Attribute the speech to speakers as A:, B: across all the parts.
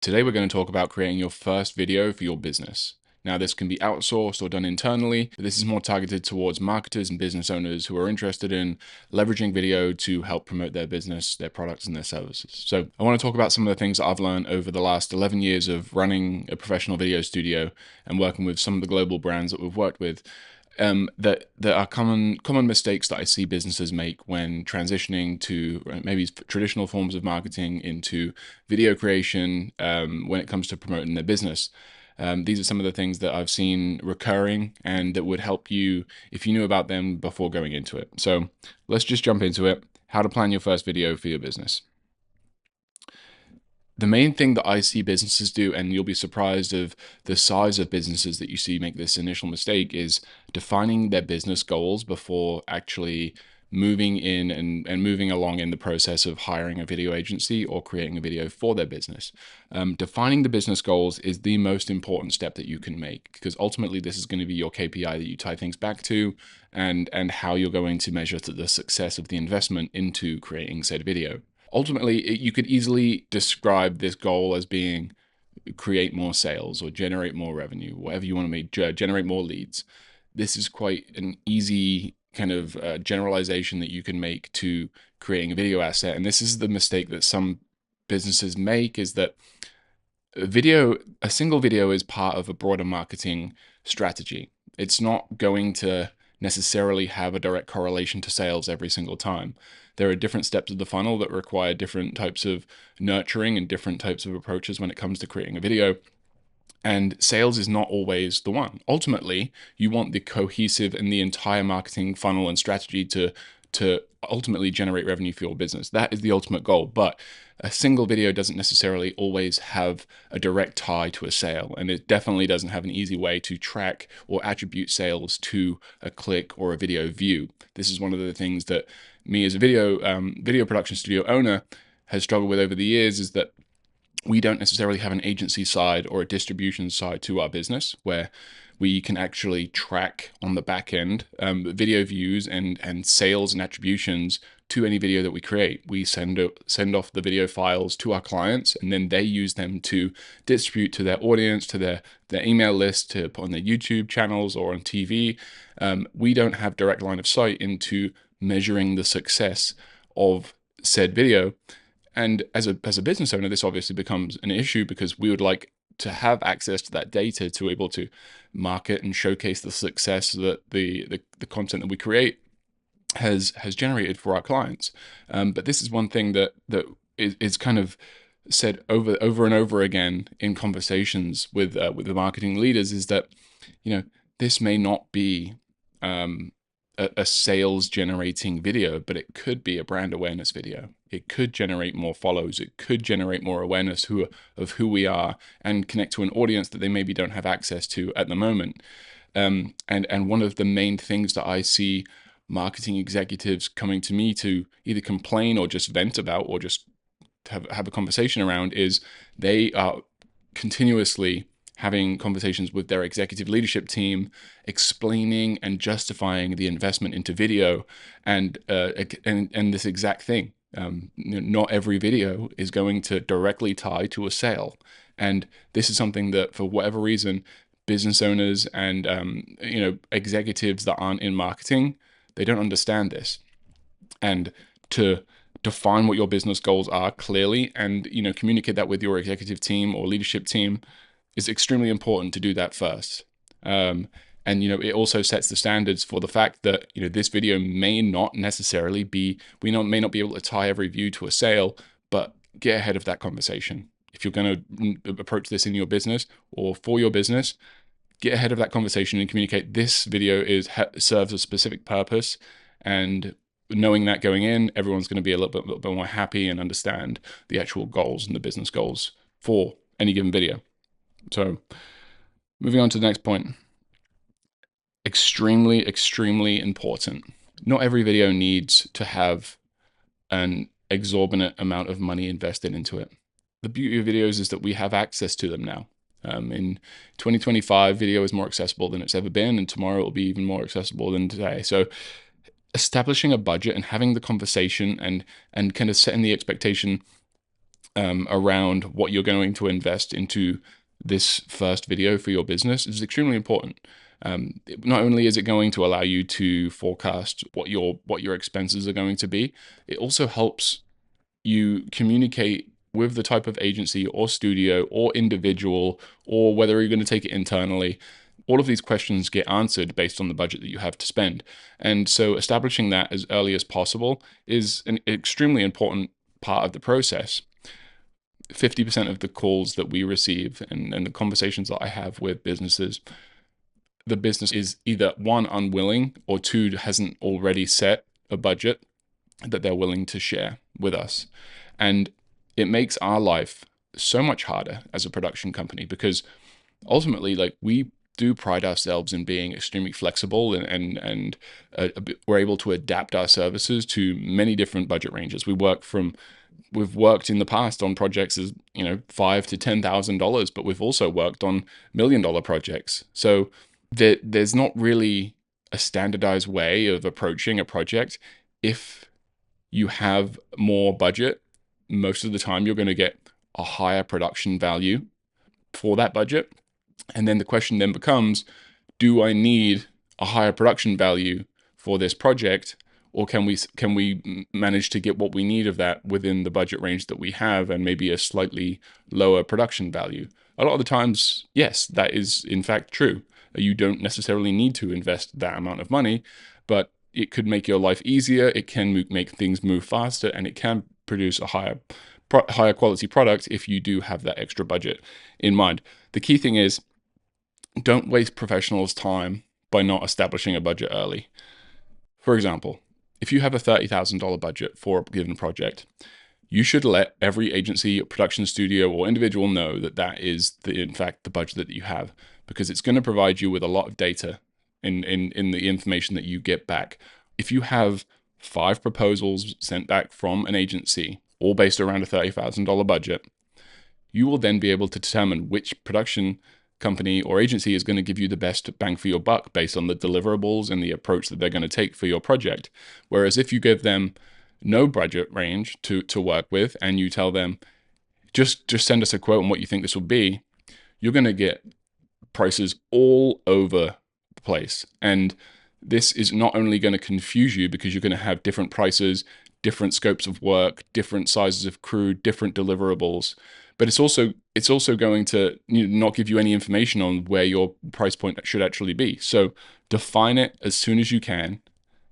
A: Today we're going to talk about creating your first video for your business. Now this can be outsourced or done internally, but this is more targeted towards marketers and business owners who are interested in leveraging video to help promote their business, their products and their services. So I want to talk about some of the things that I've learned over the last 11 years of running a professional video studio and working with some of the global brands that we've worked with. That are common mistakes that I see businesses make when transitioning to maybe traditional forms of marketing into video creation when it comes to promoting their business. These are some of the things that I've seen recurring and that would help you if you knew about them before going into it. So let's just jump into it. How to plan your first video for your business. The main thing that I see businesses do, and you'll be surprised of the size of businesses that you see make this initial mistake, is defining their business goals before actually moving in and moving along in the process of hiring a video agency or creating a video for their business. Defining the business goals is the most important step that you can make, because ultimately this is going to be your KPI that you tie things back to, and how you're going to measure the success of the investment into creating said video. Ultimately, you could easily describe this goal as being create more sales or generate more revenue, whatever you want to make, generate more leads. This is quite an easy kind of generalization that you can make to creating a video asset. And this is the mistake that some businesses make, is that a single video is part of a broader marketing strategy. It's not going to necessarily have a direct correlation to sales every single time. There are different steps of the funnel that require different types of nurturing and different types of approaches when it comes to creating a video. And sales is not always the one. Ultimately, you want the cohesive and the entire marketing funnel and strategy to ultimately generate revenue for your business. That is the ultimate goal. But a single video doesn't necessarily always have a direct tie to a sale. And it definitely doesn't have an easy way to track or attribute sales to a click or a video view. This is one of the things that me as a video production studio owner has struggled with over the years, is that we don't necessarily have an agency side or a distribution side to our business where we can actually track on the back end video views and sales and attributions to any video that we create. We send off the video files to our clients, and then they use them to distribute to their audience, to their email list, to put on their YouTube channels or on TV. We don't have direct line of sight into measuring the success of said video. And as a business owner, this obviously becomes an issue, because we would like to have access to that data to be able to market and showcase the success that the content that we create has generated for our clients. But this is one thing that is kind of said over and over again in conversations with the marketing leaders, is that, you know, this may not be a sales generating video, but it could be a brand awareness video. It could generate more follows. It could generate more awareness of who we are and connect to an audience that they maybe don't have access to at the moment. And one of the main things that I see marketing executives coming to me to either complain or just vent about or just have a conversation around is they are continuously having conversations with their executive leadership team, explaining and justifying the investment into video, and this exact thing. Not every video is going to directly tie to a sale, and this is something that, for whatever reason, business owners and executives that aren't in marketing, they don't understand this. And to define what your business goals are clearly, and communicate that with your executive team or leadership team, is extremely important to do that first. And it also sets the standards for the fact that this video may not necessarily be, may not be able to tie every view to a sale, but get ahead of that conversation. If you're going to approach this in your business or for your business, get ahead of that conversation and communicate this video serves a specific purpose. And knowing that going in, everyone's going to be a little bit more happy and understand the actual goals and the business goals for any given video. So moving on to the next point. Extremely, extremely important. Not every video needs to have an exorbitant amount of money invested into it. The beauty of videos is that we have access to them now. In 2025, video is more accessible than it's ever been, and tomorrow it will be even more accessible than today. So establishing a budget and having the conversation and kind of setting the expectation around what you're going to invest into this first video for your business is extremely important. Not only is it going to allow you to forecast what your expenses are going to be, it also helps you communicate with the type of agency or studio or individual, or whether you're going to take it internally. All of these questions get answered based on the budget that you have to spend. And so establishing that as early as possible is an extremely important part of the process. 50% of the calls that we receive and the conversations that I have with businesses, the business is either one, unwilling, or two, hasn't already set a budget that they're willing to share with us. And it makes our life so much harder as a production company, because ultimately, like, we do pride ourselves in being extremely flexible, and we're able to adapt our services to many different budget ranges. We've worked in the past on projects as, $5,000 to $10,000, but we've also worked on $1 million projects. So there's not really a standardized way of approaching a project. If you have more budget, most of the time you're going to get a higher production value for that budget. And then the question then becomes, do I need a higher production value for this project, or can we manage to get what we need of that within the budget range that we have, and maybe a slightly lower production value? A lot of the times, yes, that is in fact true. You don't necessarily need to invest that amount of money, but it could make your life easier. It can make things move faster, and it can produce a higher quality product if you do have that extra budget in mind. The key thing is, don't waste professionals' time by not establishing a budget early. For example, if you have a $30,000 budget for a given project, you should let every agency, production studio, or individual know that that is, in fact, the budget that you have, because it's going to provide you with a lot of data in the information that you get back. If you have 5 proposals sent back from an agency, all based around a $30,000 budget, you will then be able to determine which production company or agency is going to give you the best bang for your buck based on the deliverables and the approach that they're going to take for your project. Whereas if you give them no budget range to work with, and you tell them, just send us a quote on what you think this will be, you're going to get prices all over the place. And this is not only going to confuse you, because you're going to have different prices, different scopes of work, different sizes of crew, different deliverables, but it's also going to not give you any information on where your price point should actually be. So define it as soon as you can.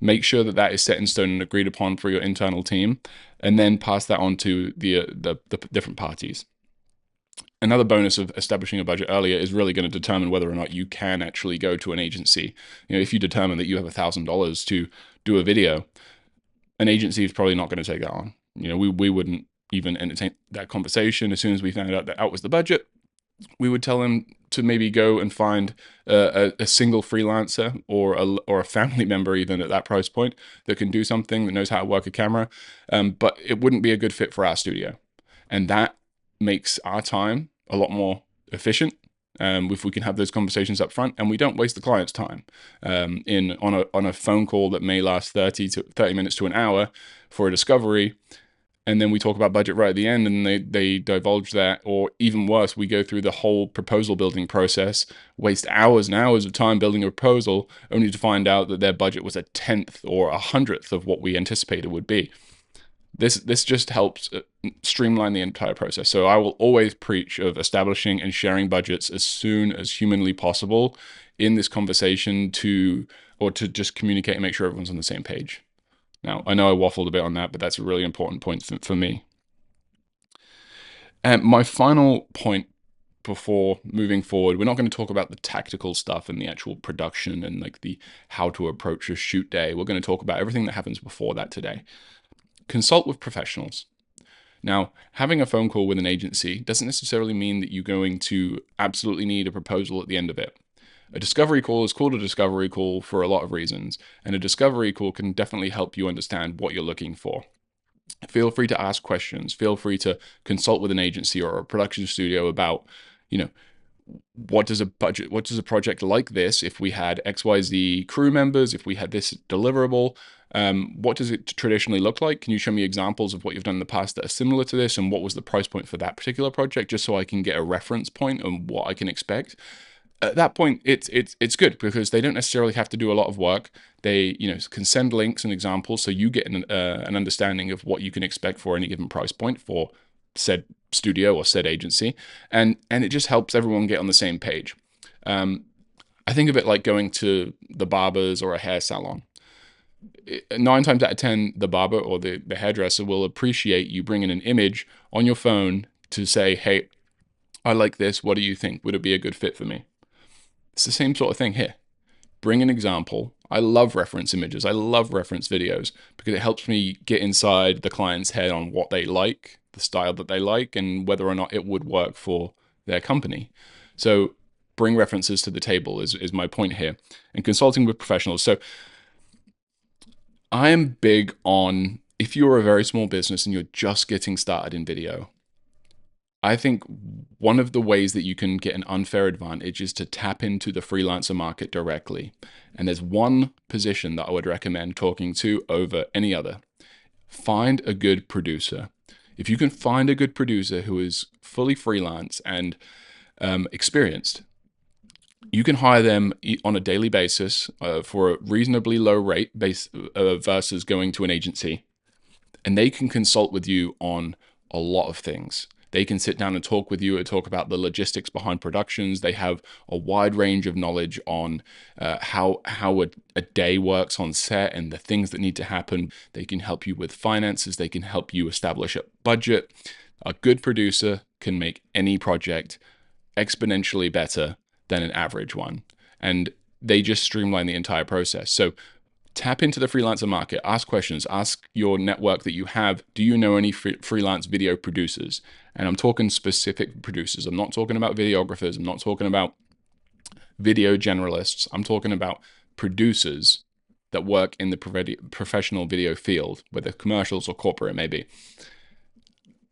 A: Make sure that that is set in stone and agreed upon for your internal team, and then pass that on to the different parties. Another bonus of establishing a budget earlier is really going to determine whether or not you can actually go to an agency. If you determine that you have $1,000 to do a video, an agency is probably not going to take that on. We wouldn't even entertain that conversation. As soon as we found out that was the budget, we would tell them to maybe go and find a single freelancer or a family member, even at that price point, that can do something, that knows how to work a camera. But it wouldn't be a good fit for our studio. And that makes our time a lot more efficient if we can have those conversations up front, and we don't waste the client's time on a phone call that may last 30 minutes to an hour for a discovery. And then we talk about budget right at the end, and they divulge that. Or even worse, we go through the whole proposal building process, waste hours and hours of time building a proposal, only to find out that their budget was 1/10 or 100th of what we anticipated would be. This just helps streamline the entire process. So I will always preach of establishing and sharing budgets as soon as humanly possible in this conversation, to just communicate and make sure everyone's on the same page. Now, I know I waffled a bit on that, but that's a really important point for me. And my final point before moving forward, we're not going to talk about the tactical stuff and the actual production and like the how to approach a shoot day. We're going to talk about everything that happens before that today. Consult with professionals. Now, having a phone call with an agency doesn't necessarily mean that you're going to absolutely need a proposal at the end of it. A discovery call is called a discovery call for a lot of reasons, and a discovery call can definitely help you understand what you're looking for. Feel free to ask questions. Feel free to consult with an agency or a production studio about, what does a project like this, if we had XYZ crew members, if we had this deliverable, what does it traditionally look like? Can you show me examples of what you've done in the past that are similar to this, and what was the price point for that particular project, just so I can get a reference point on what I can expect? At that point, it's good, because they don't necessarily have to do a lot of work. They can send links and examples, so you get an understanding of what you can expect for any given price point for said studio or said agency, and it just helps everyone get on the same page. I think of it like going to the barbers or a hair salon. 9 times out of 10, the barber or the hairdresser will appreciate you bringing an image on your phone to say, hey, I like this. What do you think? Would it be a good fit for me? It's the same sort of thing here. Bring an example. I love reference images. I love reference videos, because it helps me get inside the client's head on what they like, the style that they like, and whether or not it would work for their company. So bring references to the table is my point here. And consulting with professionals. So I am big on, if you're a very small business and you're just getting started in video, I think one of the ways that you can get an unfair advantage is to tap into the freelancer market directly. And there's one position that I would recommend talking to over any other. Find a good producer. If you can find a good producer who is fully freelance and experienced, you can hire them on a daily basis for a reasonably low rate versus going to an agency. And they can consult with you on a lot of things. They can sit down and talk with you and talk about the logistics behind productions. They have a wide range of knowledge on how a day works on set and the things that need to happen. They can help you with finances. They can help you establish a budget. A good producer can make any project exponentially better than an average one. And they just streamline the entire process. So tap into the freelancer market, ask questions, ask your network that you have, do you know any freelance video producers? And I'm talking specific producers. I'm not talking about videographers. I'm not talking about video generalists. I'm talking about producers that work in the professional video field, whether commercials or corporate maybe.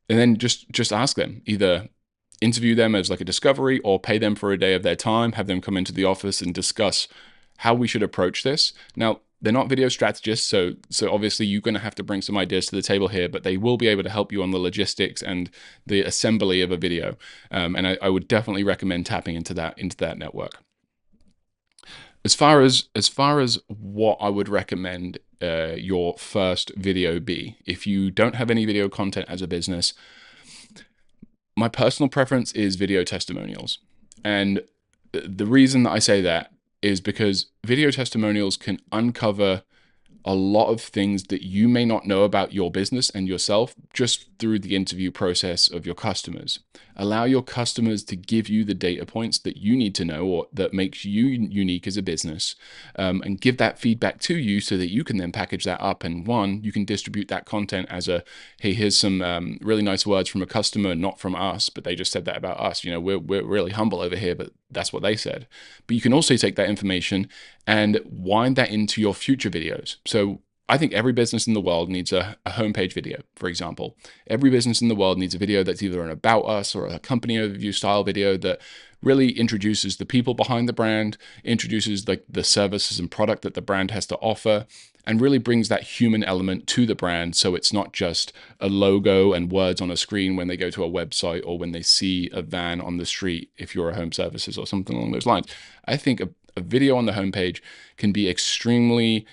A: And then just ask them, either interview them as like a discovery or pay them for a day of their time, have them come into the office and discuss how we should approach this. Now, they're not video strategists, so obviously you're going to have to bring some ideas to the table here, but they will be able to help you on the logistics and the assembly of a video. And I would definitely recommend tapping into that network. As far as what I would recommend your first video be, if you don't have any video content as a business, my personal preference is video testimonials. And the reason that I say that is because video testimonials can uncover a lot of things that you may not know about your business and yourself just through the interview process of your customers. Allow your customers to give you the data points that you need to know or that makes you unique as a business, and give that feedback to you so that you can then package that up. And one, you can distribute that content as a, hey, here's some really nice words from a customer, not from us, but they just said that about us. We're really humble over here, but that's what they said. But you can also take that information and wind that into your future videos. So I think every business in the world needs a homepage video, for example. Every business in the world needs a video that's either an about us or a company overview style video that really introduces the people behind the brand, introduces like the services and product that the brand has to offer, and really brings that human element to the brand. So it's not just a logo and words on a screen when they go to a website or when they see a van on the street, if you're a home services or something along those lines. I think a video on the homepage can be extremely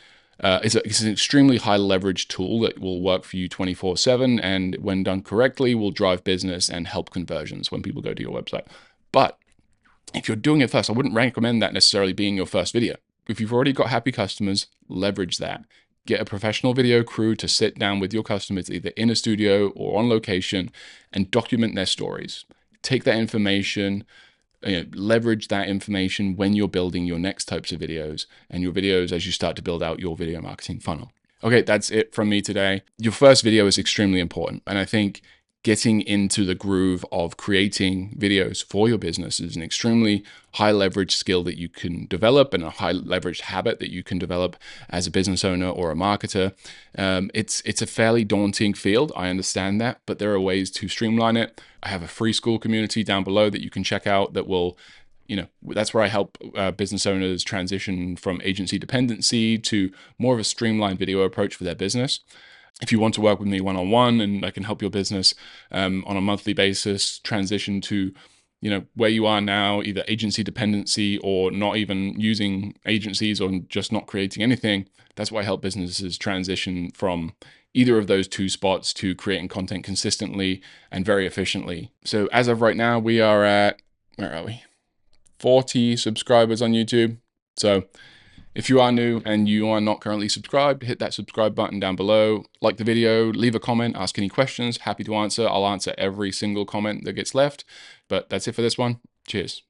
A: it's an extremely high leverage tool that will work for you 24/7, and when done correctly will drive business and help conversions when people go to your website. But if you're doing it first, I wouldn't recommend that necessarily being your first video. If you've already got happy customers, leverage that. Get a professional video crew to sit down with your customers either in a studio or on location and document their stories. Take that information, leverage that information when you're building your next types of videos and your videos as you start to build out your video marketing funnel. Okay, that's it from me today. Your first video is extremely important. And I think getting into the groove of creating videos for your business is an extremely high leverage skill that you can develop, and a high leverage habit that you can develop as a business owner or a marketer. It's a fairly daunting field, I understand that, but there are ways to streamline it. I have a free school community down below that you can check out that will, that's where I help business owners transition from agency dependency to more of a streamlined video approach for their business. If you want to work with me one-on-one, and I can help your business on a monthly basis transition to, where you are now, either agency dependency or not even using agencies or just not creating anything, that's why I help businesses transition from either of those two spots to creating content consistently and very efficiently. So as of right now, we are at, where are we? 40 subscribers on YouTube. So if you are new and you are not currently subscribed, hit that subscribe button down below, like the video, leave a comment, ask any questions, happy to answer. I'll answer every single comment that gets left, but that's it for this one. Cheers.